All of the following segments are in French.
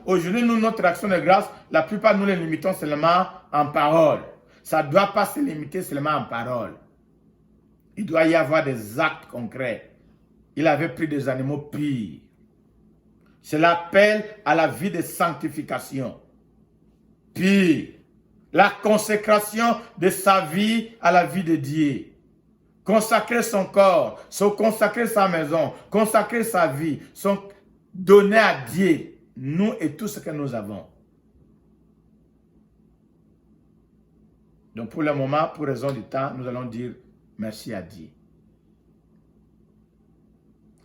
Aujourd'hui, nous, notre action de grâce, la plupart, nous les limitons seulement en parole. Ça ne doit pas se limiter seulement en parole. Il doit y avoir des actes concrets. Il avait pris des animaux purs. C'est l'appel à la vie de sanctification. Puis, la consécration de sa vie à la vie de Dieu. Consacrer son corps, consacrer sa maison, consacrer sa vie, donner à Dieu, nous et tout ce que nous avons. Donc pour le moment, pour raison du temps, nous allons dire merci à Dieu.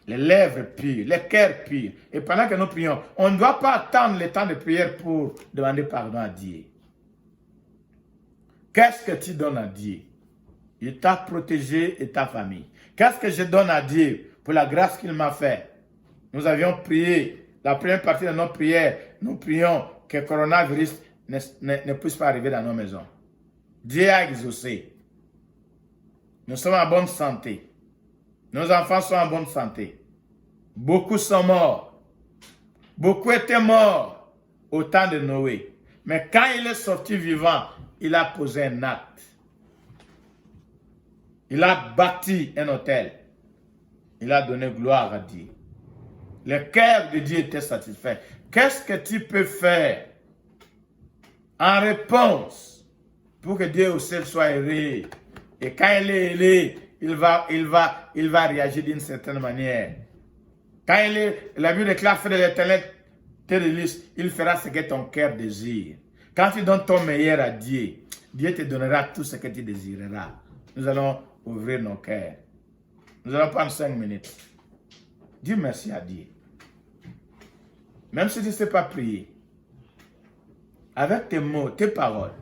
Les lèvres pures, les cœurs purs. Et pendant que nous prions, on ne doit pas attendre le temps de prière pour demander pardon à Dieu. Qu'est-ce que tu donnes à Dieu? Il t'a protégé et ta famille. Qu'est-ce que je donne à Dieu pour la grâce qu'il m'a fait? Nous avions prié, la première partie de notre prière, nous prions que le coronavirus ne puisse pas arriver dans nos maisons. Dieu a exaucé. Nous sommes en bonne santé. Nos enfants sont en bonne santé. Beaucoup sont morts. Beaucoup étaient morts au temps de Noé. Mais quand il est sorti vivant, il a posé un acte. Il a bâti un hôtel. Il a donné gloire à Dieu. Le cœur de Dieu était satisfait. Qu'est-ce que tu peux faire en réponse pour que Dieu au ciel soit heureux? Et quand il est heureux, il va réagir d'une certaine manière. Quand la Bible déclare fais de l'éternel tes délices, il fera ce que ton cœur désire. Quand tu donnes ton meilleur à Dieu, Dieu te donnera tout ce que tu désireras. Nous allons ouvrir nos cœurs. Nous allons prendre 5 minutes. Dis merci à Dieu. Même si tu ne sais pas prier, avec tes mots, tes paroles,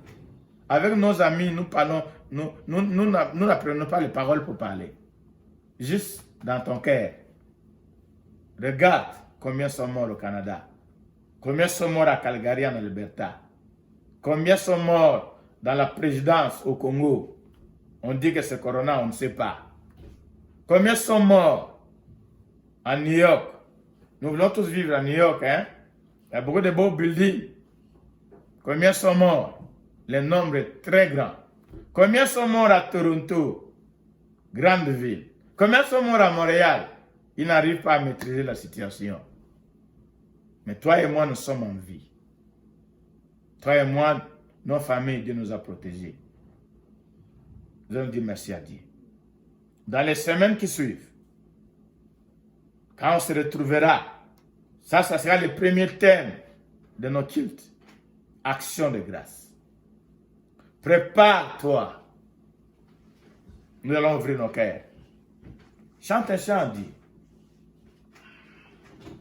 avec nos amis, nous parlons, nous n'apprenons pas les paroles pour parler. Juste dans ton cœur. Regarde combien sont morts au Canada. Combien sont morts à Calgary, en Alberta. Combien sont morts dans la présidence au Congo. On dit que c'est Corona, on ne sait pas. Combien sont morts à New York? Nous voulons tous vivre à New York, hein? Il y a beaucoup de beaux buildings. Combien sont morts? Le nombre est très grand. Combien sont morts à Toronto? Grande ville. Combien sont morts à Montréal? Ils n'arrivent pas à maîtriser la situation. Mais toi et moi, nous sommes en vie. Toi et moi, nos familles, Dieu nous a protégés. Nous allons dire merci à Dieu. Dans les semaines qui suivent, quand on se retrouvera, ça sera le premier thème de nos cultes. Action de grâce. Prépare-toi. Nous allons ouvrir nos cœurs. Chante un chant, dit.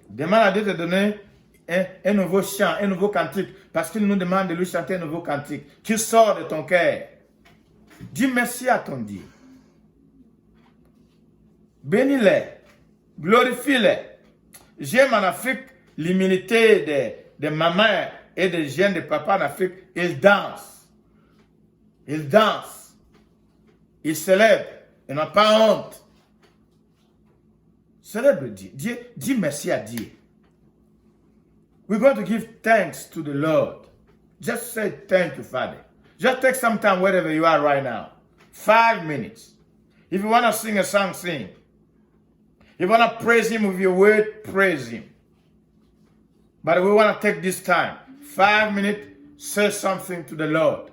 Demande à Dieu de donner un nouveau chant, un nouveau cantique, parce qu'il nous demande de lui chanter un nouveau cantique qui sort de ton cœur. Dis merci à ton Dieu. Bénis-les, glorifie-les. J'aime en Afrique l'humilité de mamans et des jeunes de papa en Afrique. Ils dansent. Ils dansent. Ils célèbrent. Ils n'ont pas honte. Célèbre Dieu. Dis merci à Dieu. We're going to give thanks to the Lord. Just say thank you, Father. Just take some time wherever you are right now. 5 minutes. If you want to sing a song, sing. If you want to praise Him with your word, praise Him. But we want to take this time. 5 minutes, say something to the Lord.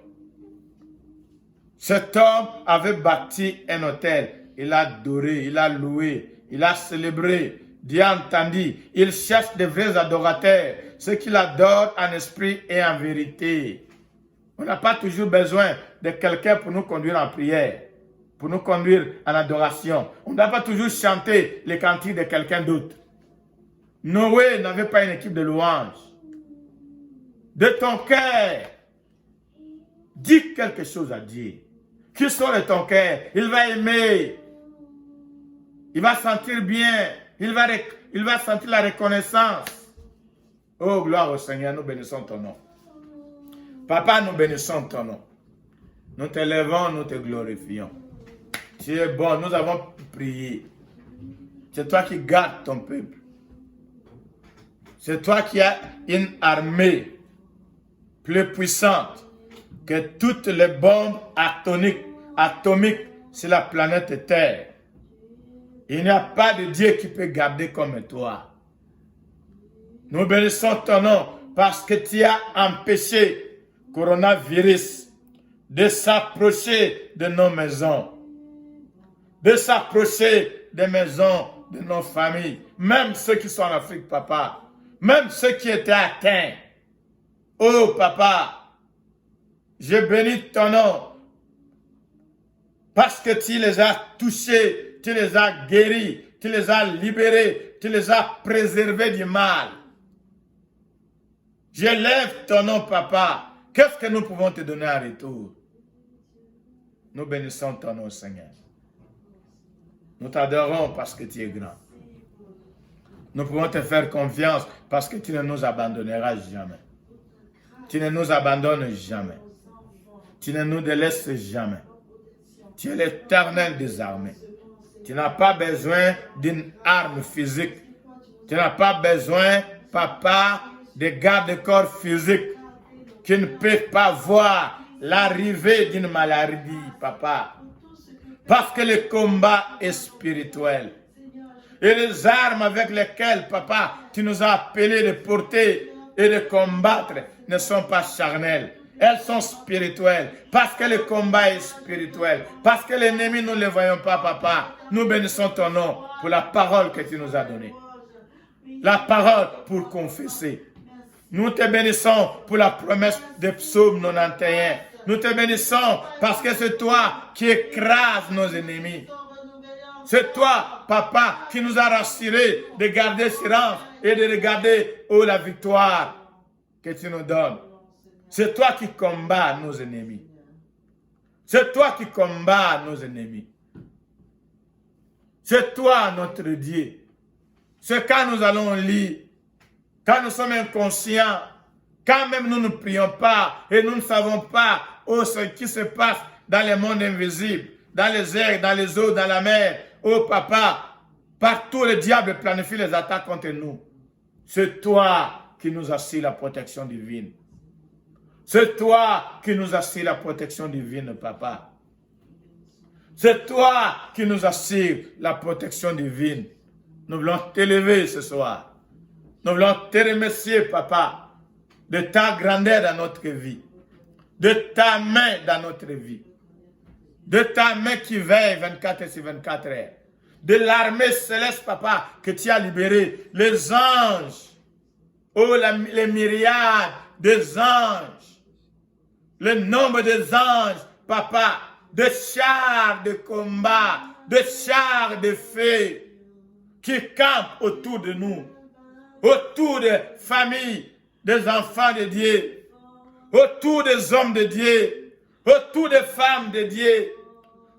Cet homme avait bâti un hôtel. Il a adoré, il a loué, il a célébré. Dieu a entendu. Il cherche de vrais adorateurs. Ceux qui l'adorent en esprit et en vérité. On n'a pas toujours besoin de quelqu'un pour nous conduire en prière, pour nous conduire en adoration. On ne doit pas toujours chanter les cantiques de quelqu'un d'autre. Noé n'avait pas une équipe de louanges. De ton cœur, dis quelque chose à Dieu. Qui sort de ton cœur, il va aimer. Il va sentir bien. Il va sentir la reconnaissance. Oh, gloire au Seigneur, nous bénissons ton nom. Papa, nous bénissons ton nom. Nous te levons, nous te glorifions. Tu es bon, nous avons prié. C'est toi qui gardes ton peuple. C'est toi qui as une armée plus puissante que toutes les bombes atomiques sur la planète Terre. Il n'y a pas de Dieu qui peut garder comme toi. Nous bénissons ton nom parce que tu as empêché le coronavirus de s'approcher de nos maisons, de s'approcher des maisons de nos familles, même ceux qui sont en Afrique, papa, même ceux qui étaient atteints. Oh, papa, je bénis ton nom parce que tu les as touchés, tu les as guéris, tu les as libérés, tu les as préservés du mal. J'élève ton nom, papa. Qu'est-ce que nous pouvons te donner en retour? Nous bénissons ton nom, Seigneur. Nous t'adorons parce que tu es grand. Nous pouvons te faire confiance parce que tu ne nous abandonneras jamais. Tu ne nous abandonnes jamais. Tu ne nous délaisses jamais. Tu es l'Éternel des armées. Tu n'as pas besoin d'une arme physique. Tu n'as pas besoin, papa, de garde-corps physiques qui ne peuvent pas voir l'arrivée d'une maladie, papa. Parce que le combat est spirituel. Et les armes avec lesquelles, papa, tu nous as appelés de porter et de combattre ne sont pas charnelles. Elles sont spirituelles. Parce que le combat est spirituel. Parce que l'ennemi, nous ne le voyons pas, papa. Nous bénissons ton nom pour la parole que tu nous as donnée. La parole pour confesser. Nous te bénissons pour la promesse de Psaume 91. Nous te bénissons parce que c'est toi qui écrases nos ennemis. C'est toi, papa, qui nous a rassurés de garder silence et de regarder la victoire que tu nous donnes. C'est toi qui combats nos ennemis. C'est toi qui combats nos ennemis. C'est toi notre Dieu. C'est quand nous allons lire, quand nous sommes inconscients, quand même nous ne prions pas et nous ne savons pas ce qui se passe dans le monde invisible, dans les airs, dans les eaux, dans la mer. Oh papa, partout le diable planifie les attaques contre nous. C'est toi qui nous assures la protection divine. C'est toi qui nous assures la protection divine, papa. C'est toi qui nous assures la protection divine. Nous voulons t'élever ce soir. Nous voulons te remercier, papa, de ta grandeur dans notre vie, de ta main dans notre vie, de ta main qui veille 24 sur 24 heures, de l'armée céleste, papa, que tu as libéré, les anges, les myriades des anges, le nombre des anges, papa, de chars de combat, de chars de feu qui campent autour de nous, autour des familles, des enfants de Dieu, autour des hommes de Dieu, autour des femmes de Dieu,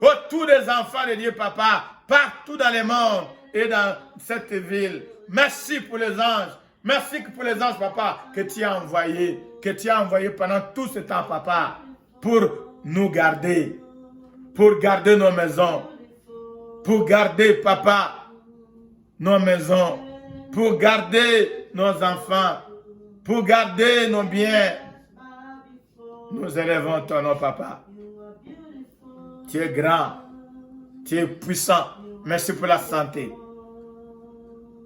autour des enfants de Dieu, papa, partout dans le monde et dans cette ville. Merci pour les anges. Merci pour les anges, papa, que tu as envoyés pendant tout ce temps, papa, pour nous garder, pour garder nos maisons, pour garder, papa, nos maisons, pour garder nos enfants, pour garder nos biens. Nous élevons ton nom, papa. Tu es grand, tu es puissant. Merci pour la santé.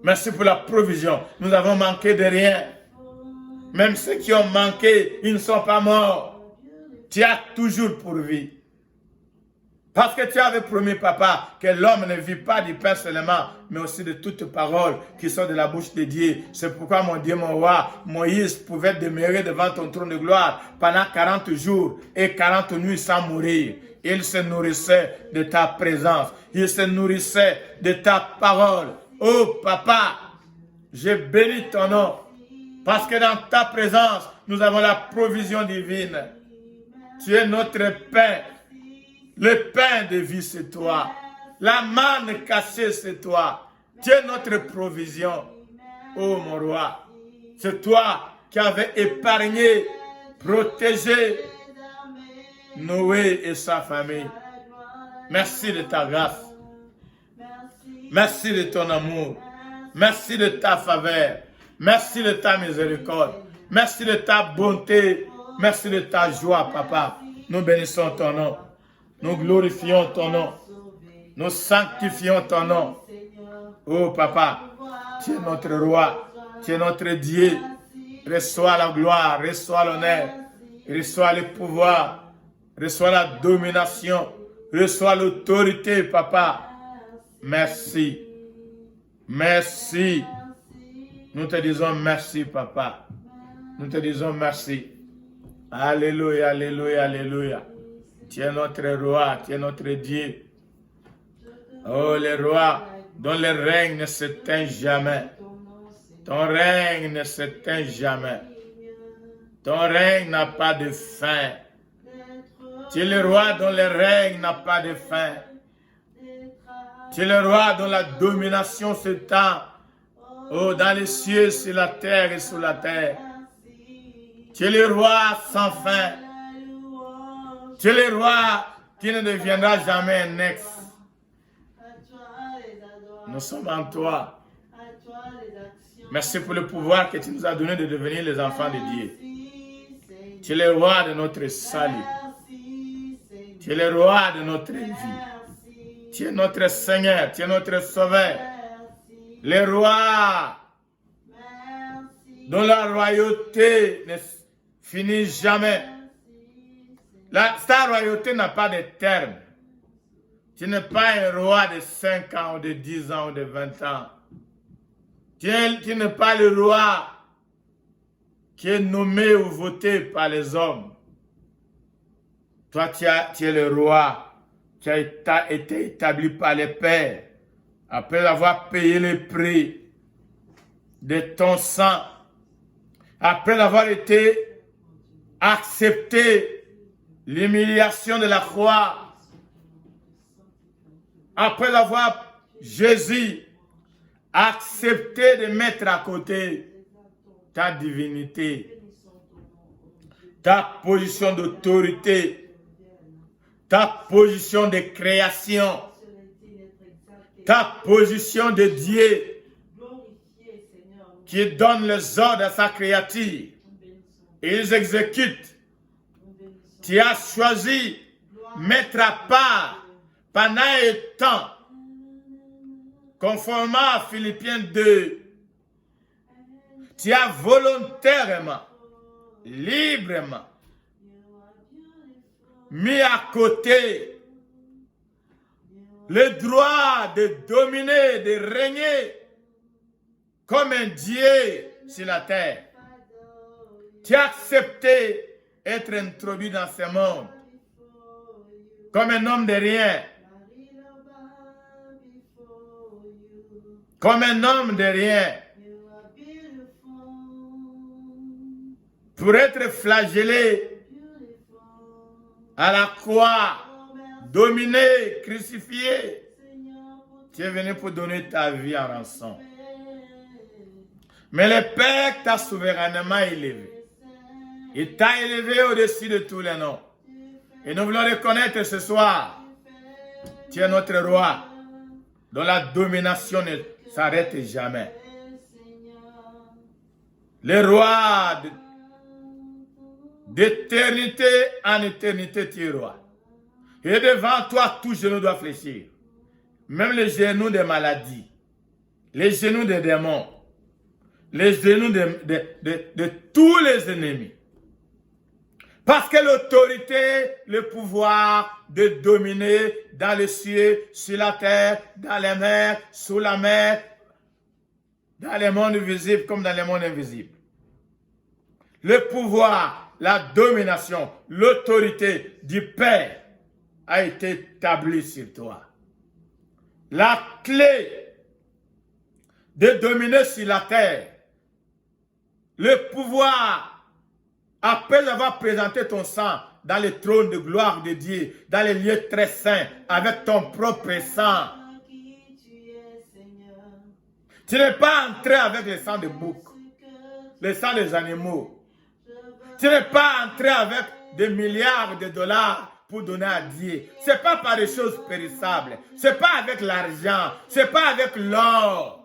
Merci pour la provision. Nous avons manqué de rien. Même ceux qui ont manqué, ils ne sont pas morts. Tu as toujours pourvu. Parce que tu avais promis, papa, que l'homme ne vit pas du pain seulement, mais aussi de toutes paroles qui sont de la bouche de Dieu. C'est pourquoi, mon Dieu, mon roi, Moïse pouvait demeurer devant ton trône de gloire pendant 40 jours et 40 nuits sans mourir. Il se nourrissait de ta présence. Il se nourrissait de ta parole. Oh, papa, je bénis ton nom. Parce que dans ta présence, nous avons la provision divine. Tu es notre pain. Le pain de vie, c'est toi. La manne cachée, c'est toi. Tu es notre provision. Oh, mon roi, c'est toi qui avais épargné, protégé Noé et sa famille. Merci de ta grâce. Merci de ton amour. Merci de ta faveur. Merci de ta miséricorde. Merci de ta bonté. Merci de ta joie, papa. Nous bénissons ton nom. Nous glorifions ton nom. Nous sanctifions ton nom. Oh, papa, tu es notre roi. Tu es notre Dieu. Reçois la gloire, reçois l'honneur, reçois le pouvoir, reçois la domination, reçois l'autorité, papa. Merci. Merci. Nous te disons merci, papa. Nous te disons merci. Alléluia, alléluia, alléluia. Tu es notre roi, tu es notre Dieu. Oh, le roi dont le règne ne s'éteint jamais. Ton règne ne s'éteint jamais. Ton règne n'a pas de fin. Tu es le roi dont le règne n'a pas de fin. Tu es le roi dont la domination s'étend. Oh, dans les cieux, sur la terre et sous la terre. Tu es le roi sans fin. Tu es le roi qui ne deviendra jamais un ex. Nous sommes en toi. Merci pour le pouvoir que tu nous as donné de devenir les enfants de Dieu. Tu es le roi de notre salut. Tu es le roi de notre vie. Tu es notre Seigneur. Tu es notre Sauveur. Le roi dont la royauté ne finit jamais. Ta royauté n'a pas de terme. Tu n'es pas un roi de 5 ans ou de 10 ans ou de 20 ans. Tu n'es pas le roi qui est nommé ou voté par les hommes. Toi, tu es le roi qui a été établi par les pères après avoir payé le prix de ton sang, après avoir été accepté l'humiliation de la croix, après avoir Jésus accepté de mettre à côté ta divinité, ta position d'autorité, ta position de création, ta position de Dieu qui donne les ordres à sa créature et ils exécutent. Tu as choisi mettre à part pendant un temps, conformément à Philippiens 2, tu as volontairement, librement mis à côté le droit de dominer, de régner comme un Dieu sur la terre. Tu as accepté être introduit dans ce monde comme un homme de rien. Comme un homme de rien. Pour être flagellé à la croix, dominé, crucifié. Tu es venu pour donner ta vie en rançon. Mais le Père t'a souverainement élevé. Il t'a élevé au-dessus de tous les noms. Et nous voulons reconnaître ce soir, tu es notre roi, dont la domination ne s'arrête jamais. Le roi d'éternité en éternité, tu es roi. Et devant toi, tout genou doit fléchir. Même les genoux des maladies, les genoux des démons, les genoux de tous les ennemis. Parce que l'autorité, le pouvoir de dominer dans les cieux, sur la terre, dans les mers, sous la mer, dans les mondes visibles comme dans les mondes invisibles. Le pouvoir, la domination, l'autorité du Père a été établie sur toi. La clé de dominer sur la terre, le pouvoir, après avoir présenté ton sang dans le trône de gloire de Dieu, dans les lieux très saints, avec ton propre sang. Tu n'es pas entré avec le sang de bouc, le sang des animaux. Tu n'es pas entré avec des milliards de dollars pour donner à Dieu. Ce n'est pas par des choses périssables. Ce n'est pas avec l'argent. Ce n'est pas avec l'or.